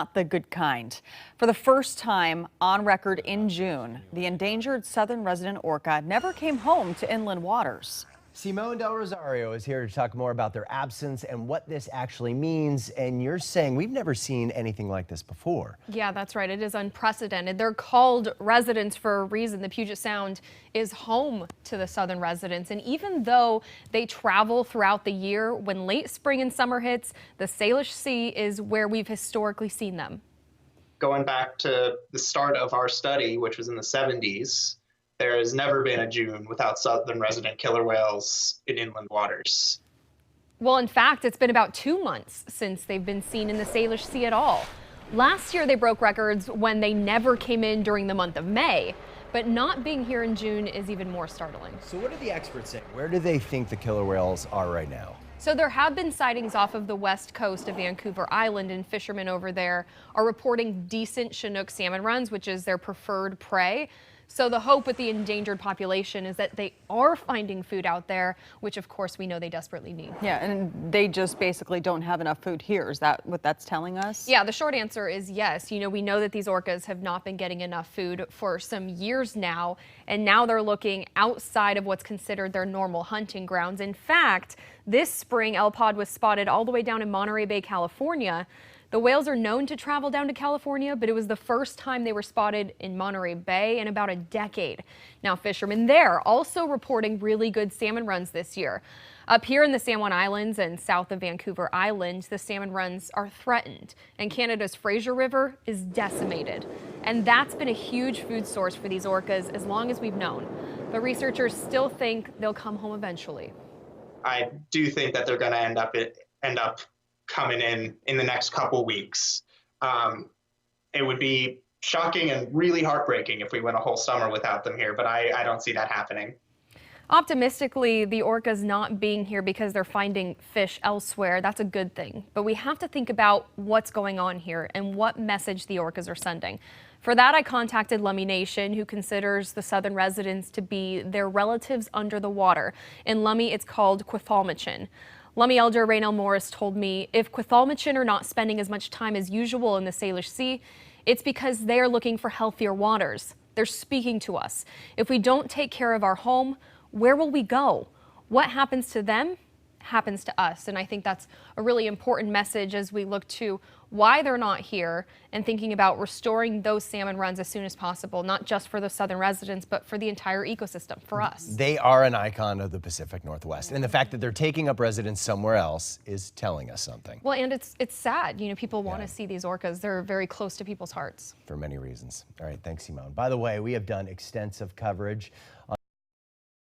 not the good kind. For the first time on record in June, the endangered southern resident orca never came home to inland waters. Simone Del Rosario is here to talk more about their absence and what this actually means. And you're saying we've never seen anything like this before. Yeah, that's right. It is unprecedented. They're called residents for a reason. The Puget Sound is home to the southern residents. And even though they travel throughout the year, when late spring and summer hits, the Salish Sea is where we've historically seen them. Going back to the start of our study, which was in the 70s, there has never been a June without southern resident killer whales in inland waters. Well, in fact, it's been about 2 months since they've been seen in the Salish Sea at all. Last year, they broke records when they never came in during the month of May, but not being here in June is even more startling. So what do the experts say? Where do they think the killer whales are right now? So there have been sightings off of the west coast of Vancouver Island, and fishermen over there are reporting decent Chinook salmon runs, which is their preferred prey. So the hope with the endangered population is that they are finding food out there, which of course we know they desperately need. Yeah, and they just basically don't have enough food here. Is that what that's telling us? Yeah, the short answer is yes. You know, we know that these orcas have not been getting enough food for some years now, and now they're looking outside of what's considered their normal hunting grounds. In fact, this spring, El Pod was spotted all the way down in Monterey Bay, California. The whales are known to travel down to California, but it was the first time they were spotted in Monterey Bay in about a decade. Now, fishermen there also reporting really good salmon runs this year. Up here in the San Juan Islands and south of Vancouver Island, the salmon runs are threatened, and Canada's Fraser River is decimated. And that's been a huge food source for these orcas as long as we've known. But researchers still think they'll come home eventually. I do think that they're going to end up coming in the next couple weeks. It would be shocking and really heartbreaking if we went a whole summer without them here, but I don't see that happening. Optimistically, the orcas not being here because they're finding fish elsewhere, that's a good thing. But we have to think about what's going on here and what message the orcas are sending. For that, I contacted Lummi Nation, who considers the southern residents to be their relatives under the water. In Lummi, it's called Quethalmachin. Lummi elder Raynell Morris told me if Quethalmachin are not spending as much time as usual in the Salish Sea, it's because they are looking for healthier waters. They're speaking to us. If we don't take care of our home, where will we go? What happens to them happens to us. And I think that's a really important message as we look to why they're not here and thinking about restoring those salmon runs as soon as possible, not just for the southern residents, but for the entire ecosystem, for us. They are an icon of the Pacific Northwest. And the fact that they're taking up residence somewhere else is telling us something. Well, and it's sad. You know, people want to see these orcas. They're very close to people's hearts. For many reasons. All right, thanks, Simone. By the way, we have done extensive coverage on